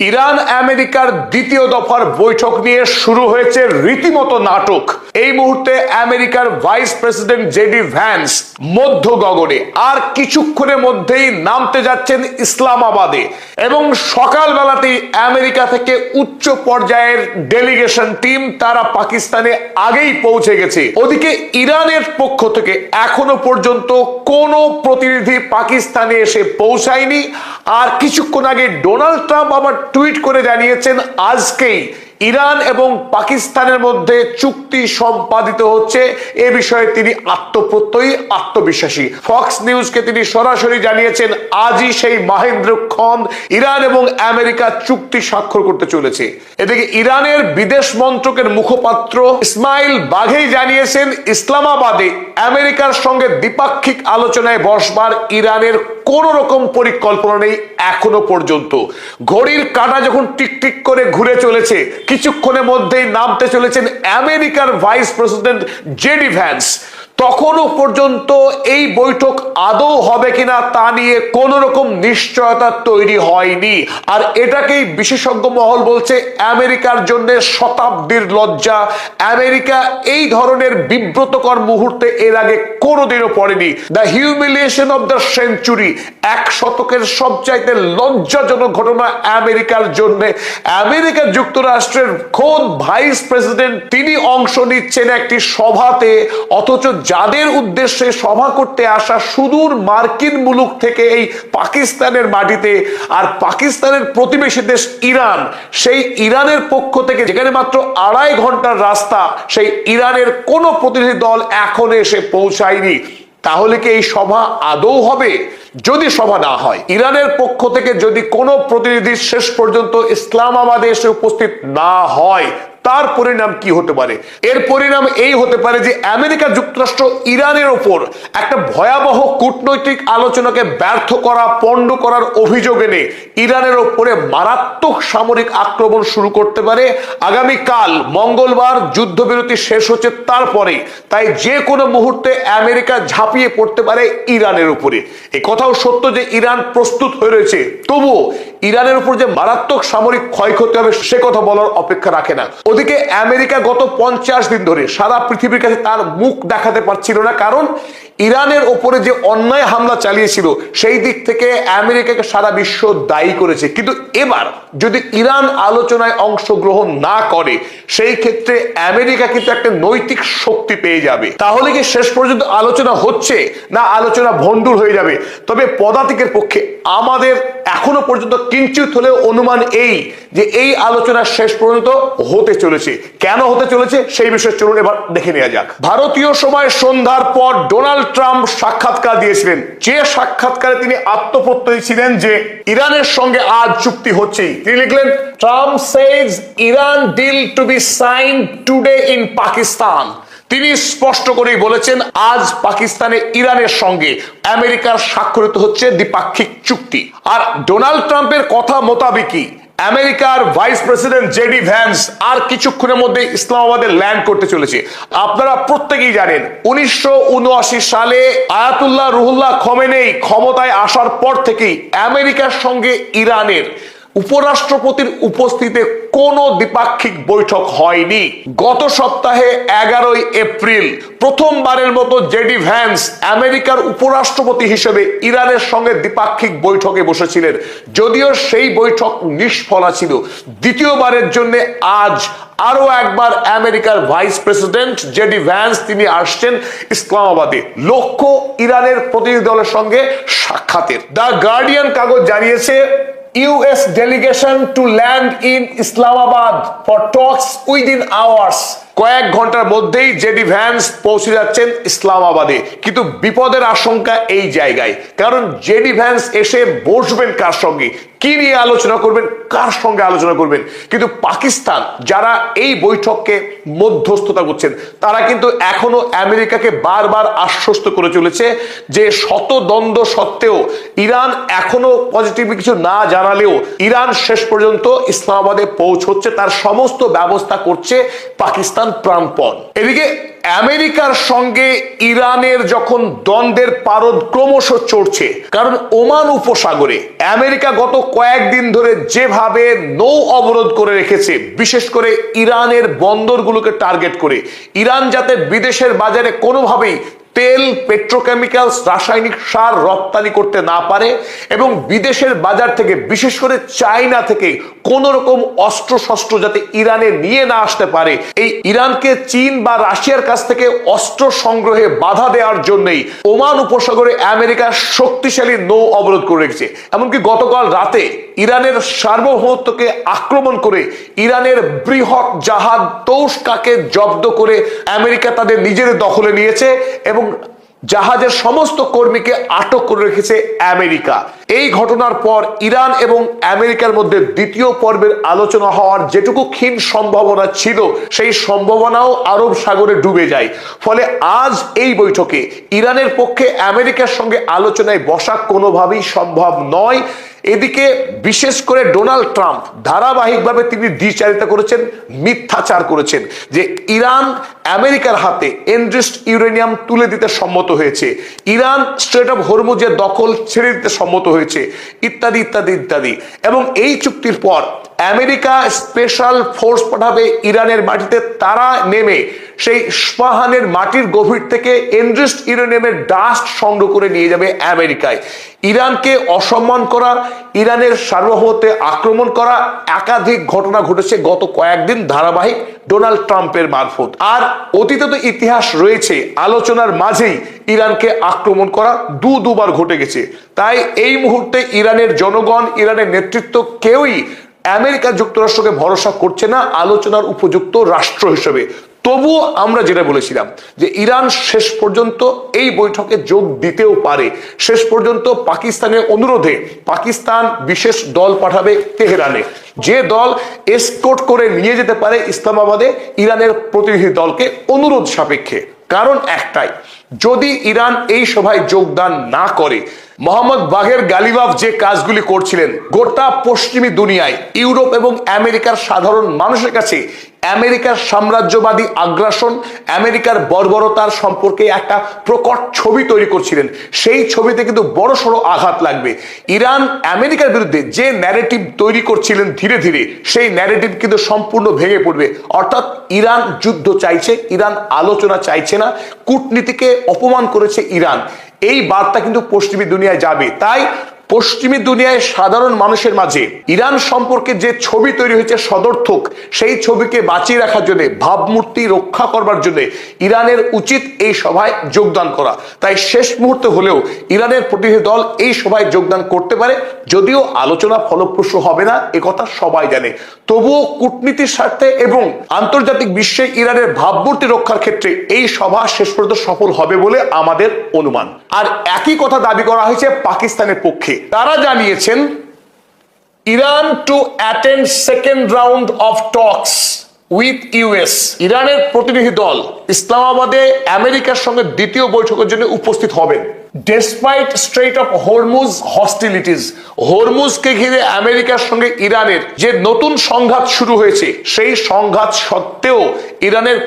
Iran আমেরিকার দ্বিতীয় দফার বৈঠক নিয়ে শুরু হয়েছে রীতিমতো নাটক। এই মুহূর্তে আমেরিকার ভাইস প্রেসিডেন্ট জেডি ভ্যান্স মধ্য গগনে আর কিছুক্ষণের মধ্যেই নামতে যাচ্ছেন ইসলামাবাদে, এবং সকালবেলাতেই আমেরিকা থেকে উচ্চ পর্যায়ের ডেলিগেশন টিম তারা পাকিস্তানে আগেই পৌঁছে গেছে। ওদিকে ইরানের পক্ষ থেকে এখনো পর্যন্ত কোনো প্রতিনিধি পাকিস্তানে এসে পৌঁছায়নি। আর কিছুক্ষণ আগে ডোনাল্ড ট্রাম্প আবার টুইট করে জানিয়েছেন আজকেই ইরান এবং পাকিস্তানের মধ্যে চুক্তি সম্পাদিত হচ্ছে। এ বিষয়ে তিনি আত্মপ্রত্যয়ী, আত্মবিশ্বাসী। ফক্স নিউজকে তিনি সরাসরি জানিয়েছেন আজই সেই মাহেন্দ্রক্ষণ ইরান এবং আমেরিকা চুক্তি স্বাক্ষর করতে চলেছে। এদিকে ইরানের বিদেশ মন্ত্রকের মুখপাত্র ইসমাইল বাঘেই জানিয়েছেন ইসলামাবাদে আমেরিকার সঙ্গে দ্বিপাক্ষিক আলোচনায় বসবার ইরানের কোন রকম পরিকল্পনা নেই এখনো পর্যন্ত। ঘড়ির কাঁটা যখন টিকটিক করে ঘুরে চলেছে, কিছুক্ষণের মধ্যেই নামতে চলেছেন আমেরিকার ভাইস প্রেসিডেন্ট জেডি ভ্যান্স। তখনও পর্যন্ত এই বৈঠক আদৌ হবে কিনা তা নিয়ে কোন রকম নিশ্চয়তা তৈরি হয়নি। আর এটাকেই বিশেষজ্ঞ মহল বলছে আমেরিকার জন্য শতাব্দীর লজ্জা। আমেরিকা এই ধরনের বিব্রতকর মুহূর্তে এর আগে কোনোদিনও পড়েনি। The humiliation of the century, এক শতকের সবচাইতে লজ্জাজনক ঘটনা আমেরিকার জন্য। আমেরিকা যুক্তরাষ্ট্রের খোদ ভাইস প্রেসিডেন্ট তিনি অংশ নিচ্ছেন একটি সভাতে, অথচ যাদের উদ্দেশ্যে সভা করতে আসা সুদূর মার্কিন মুলুক থেকে এই পাকিস্তানের মাটিতে, আর পাকিস্তানের প্রতিবেশী দেশ ইরান, সেই ইরানের পক্ষ থেকে যেখানে মাত্র 2.5 ঘন্টার রাস্তা, সেই ইরানের কোনো প্রতিনিধি দল এখনো এসে পৌঁছায়নি। তাহলে কি এই সভা আদৌ হবে? যদি সভা না হয়, ইরানের পক্ষ থেকে যদি কোনো প্রতিনিধি শেষ পর্যন্ত ইসলামাবাদে এসে উপস্থিত না হয়, তার পরিণাম কি হতে পারে? এর পরিণাম এই হতে পারে যে আমেরিকা যুক্তরাষ্ট্র ইরানের ওপর একটা ভয়াবহ কূটনৈতিক আলোচনাকে ব্যর্থ করা, পণ্ড করার অভিযোগ এনে ইরানের ওপরে মারাত্মক সামরিক আক্রমণ শুরু করতে পারে। আগামীকাল মঙ্গলবার যুদ্ধবিরতি শেষ হচ্ছে তারপরে, তাই যে কোনো মুহূর্তে আমেরিকা ঝাঁপিয়ে পড়তে পারে ইরানের উপরে। এই কথাও সত্য যে ইরান প্রস্তুত হয়ে রয়েছে, তবুও ইরানের উপর যে মারাত্মক সামরিক ক্ষয়ক্ষতি হবে সে কথা বলার অপেক্ষা রাখে না। ওদিকে আমেরিকা গত 50 দিন ধরে সারা পৃথিবীর কাছে তার মুখ দেখাতে পারছিল না, কারণ ইরানের ওপরে যে অন্যায় হামলা চালিয়েছিল সেই দিক থেকে আমেরিকাকে সারা বিশ্ব দায়ী করেছে। কিন্তু এবার যদি ইরান আলোচনায় অংশগ্রহণ না করে, সেই ক্ষেত্রে আমেরিকা কিন্তু একটা নৈতিক শক্তি পেয়ে যাবে। তাহলে কি শেষ পর্যন্ত আলোচনা হচ্ছে, না আলোচনা ভণ্ডুর হয়ে যাবে? তবে পদাতিকের পক্ষে আমাদের এখনো পর্যন্ত কিঞ্চিত হলেও অনুমান এই যে এই আলোচনা শেষ পর্যন্ত হতে চলেছে। কেন হতে চলেছে সেই বিষয়ে চলুন এবার দেখে নেওয়া যাক। ভারতীয় সময় সন্ধ্যার পর ডোনাল্ড ট্রাম্প সাক্ষাৎকার দিয়েছিলেন, যে সাক্ষাৎকারে তিনি আত্মপ্রত্যয়ী ছিলেন যে ইরানের সঙ্গে আজ চুক্তি হচ্ছেই। তিনি লিখলেন, Trump says Iran deal to be sign today in Pakistan. তিনি স্পষ্ট করেই বলেছেন আজ পাকিস্তানে ইরানের সঙ্গে আমেরিকার স্বাক্ষরিত হচ্ছে দ্বিপাক্ষিক চুক্তি। আর ডোনাল্ড ট্রাম্পের কথা মোতাবেকই আমেরিকার ভাইস প্রেসিডেন্ট জেডি ভ্যান্স আর কিছুক্ষণের মধ্যে ইসলামাবাদে ল্যান্ড করতে চলেছে। আপনারা প্রত্যেকেই জানেন 1979 সালে আয়াতুল্লাহ রুহুল্লাহ খমেনেই ক্ষমতায় আসার পর থেকেই আমেরিকার সঙ্গে ইরানের উপরাষ্ট্রপতির উপস্থিতিতে কোনো দ্বিপাক্ষিক বৈঠক হয়নি। গত সপ্তাহে 11 এপ্রিল প্রথমবারের মতো জেডি ভ্যান্স আমেরিকার উপরাষ্ট্রপতি হিসেবে ইরানের সঙ্গে দ্বিপাক্ষিক বৈঠকে বসেছিলেন, যদিও সেই বৈঠক নিষ্ফলা ছিল। দ্বিতীয়বারের জন্য আজ আরো একবার আমেরিকার ভাইস প্রেসিডেন্ট জেডি ভ্যান্স তিনি আসছেন ইসলামাবাদে, লক্ষ্য ইরানের প্রতিনিধি দলের সঙ্গে সাক্ষাতের। দ্য গার্ডিয়ান কাগজ জানিয়েছে US delegation to land in Islamabad for talks within hours। কয়েক ঘন্টার মধ্যেই জেডি ভ্যান্স পৌঁছে যাচ্ছেন ইসলামাবাদে। কিন্তু বিপদের আশঙ্কা এই জায়গায়, কারণ জেডি ভ্যান্স এসে বসবেন কার সঙ্গে, কি নিয়ে আলোচনা করবেন, কার সঙ্গে আলোচনা করবেন? কিন্তু পাকিস্তান যারা এই বৈঠককে মধ্যস্থতা করছেন, তারা কিন্তু এখনো আমেরিকাকে বারবার আশ্বস্ত করে চলেছে যে শত দ্বন্দ্ব সত্ত্বেও ইরান এখনো পজিটিভ কিছু না জানালেও ইরান শেষ পর্যন্ত ইসলামাবাদে পৌঁছচ্ছে, তার সমস্ত ব্যবস্থা করছে পাকিস্তান প্রাণপণ। এদিকে আমেরিকার সঙ্গে ইরানের যখন দ্বন্দ্বের পারদ ক্রমশ চড়ছে, কারণ ওমান উপসাগরে আমেরিকা গত কয়েকদিন ধরে যেভাবে নৌ অবরোধ করে রেখেছে, বিশেষ করে ইরানের বন্দরগুলোকে টার্গেট করে, ইরান যাতে বিদেশের বাজারে কোনোভাবেই তেল, পেট্রোকেমিক্যালস, রাসায়নিক সার রপ্তানি করতে না পারে এবং বিদেশের বাজার থেকে, বিশেষ করে চায়না থেকে কোন রকম অস্ত্র শস্ত্র যাতে ইরানে নিয়ে না আসতে পারে, এই ইরানকে চীন বা রাশিয়ার কাছ থেকে অস্ত্র সংগ্রহে বাধা দেওয়ার জন্যই ওমান উপসাগরে আমেরিকা শক্তিশালী নৌ অবরোধ করে রেখেছে। এমনকি গতকাল রাতে ইরানের সার্বভৌমত্বকে আক্রমণ করে ইরানের বৃহৎ জাহাজ তৌসকাকে জব্দ করে আমেরিকা তাদের নিজেদের দখলে নিয়েছে এবং জাহাজের সমস্ত কর্মীকে আটক করে রেখেছে আমেরিকা। এই ঘটনার পর ইরান এবং আমেরিকার মধ্যে দ্বিতীয় পর্বের আলোচনা হওয়ার যেটুকু ক্ষীণ সম্ভাবনা ছিল, সেই সম্ভাবনাও আরব সাগরে ডুবে যায়। ফলে আজ এই বৈঠকে ইরানের পক্ষে আমেরিকার সঙ্গে আলোচনায় বসা কোনোভাবেই সম্ভব নয়। এদিকে বিশেষ করে ডোনাল্ড ট্রাম্প ধারাবাহিকভাবে তিনি দ্বিচারিতা করেছেন, মিথ্যাচার করেছেন যে ইরান আমেরিকার হাতে এনরিচড ইউরেনিয়াম তুলে দিতে সম্মত হয়েছে, ইরান স্ট্রেট অফ হরমুজের দখল ছেড়ে দিতে সম্মত হয়েছে, ইত্যাদি ইত্যাদি ইত্যাদি। এবং এই চুক্তির পর আমেরিকা স্পেশাল ফোর্স পাঠাবে ইরানের মাটিতে, তারা নেমে সেই ইস্পাহানের মাটির গভীর থেকে এনরিচড ইউরেনিয়ামের ডাস্ট সংগ্রহ করে নিয়ে যাবে আমেরিকায়। ইরানকে অসম্মান করা, ইরানের সার্বভৌমত্বে আক্রমণ করা, একাধিক ঘটনা ঘটেছে গত কয়েকদিন ধারাবাহিক ডোনাল্ড ট্রাম্পের মারফত। আর অতীতে তো ইতিহাস রয়েছে, আলোচনার মাঝেই ইরানকে আক্রমণ করা দুবার ঘটে গেছে। তাই এই মুহূর্তে ইরানের জনগণ, ইরানের নেতৃত্ব কেউই আমেরিকা যুক্তরাষ্ট্রকে ভরসা করছে না আলোচনার উপযুক্ত রাষ্ট্র হিসেবে। তবুও আমরা যেটা বলেছিলাম যে ইরান শেষ পর্যন্ত এই বৈঠকে যোগ দিতেও পারে। শেষ পর্যন্ত পাকিস্তানের অনুরোধে পাকিস্তান বিশেষ দল পাঠাবে তেহরানে, যে দল এসকর্ট করে নিয়ে যেতে পারে ইসলামাবাদে ইরানের প্রতিনিধি দলকে অনুরোধ সাপেক্ষে। কারণ একটাই, যদি ইরান এই সভায় যোগদান না করে, মোহাম্মদ বাঘের গালিবাফ যে কাজগুলি করছিলেন, গোটা পশ্চিমী দুনিয়ায়, ইউরোপ এবং আমেরিকার সাধারণ মানুষের কাছে আমেরিকার সাম্রাজ্যবাদী আগ্রাসন, আমেরিকার বর্বরতার সম্পর্কে একটা প্রকট ছবি তৈরি করছিলেন, সেই ছবিতে কিন্তু বড়সড় আঘাত লাগবে। ইরান আমেরিকার বিরুদ্ধে যে ন্যারেটিভ তৈরি করছিলেন ধীরে ধীরে, সেই ন্যারেটিভ কিন্তু সম্পূর্ণ ভেঙে পড়বে। অর্থাৎ ইরান যুদ্ধ চাইছে, ইরান আলোচনা চাইছে না, কূটনীতিকে অপমান করেছে ইরান, এই বার্তা কিন্তু পশ্চিমী দুনিয়ায় যাবে। তাই পশ্চিমী দুনিয়ায় সাধারণ মানুষের মাঝে ইরান সম্পর্কে যে ছবি তৈরি হয়েছে সদর্থক, সেই ছবিকে বাঁচিয়ে রাখার জন্য, ভাবমূর্তি রক্ষা করবার জন্য ইরানের উচিত এই সভায় যোগদান করা। তাই শেষ মুহূর্তে হলেও ইরানের প্রতিনিধি দল এই সভায় যোগদান করতে পারে, যদিও আলোচনা ফলপ্রসূ হবে না একথা সবাই জানে। তবুও কূটনীতির স্বার্থে এবং আন্তর্জাতিক বিশ্বে ইরানের ভাবমূর্তি রক্ষার ক্ষেত্রে এই সভা শেষ পর্যন্ত সফল হবে বলে আমাদের অনুমান। আর একই কথা দাবি করা হয়েছে পাকিস্তানের পক্ষে। তারা জানিয়েছেন Iran to attend second round of talks with US. ইরানের প্রতিনিধি দল ইসলামাবাদে আমেরিকার সঙ্গে দ্বিতীয় বৈঠকের জন্য উপস্থিত হবেন। ডেসপাইট স্ট্রেট অফ হরমুজ হস্টিলিটিস, হরমুজকে ঘিরে আমেরিকার সঙ্গে ইরানের যে নতুন সংঘাত শুরু হয়েছে, সেই সংঘাত সত্ত্বেও ইরানের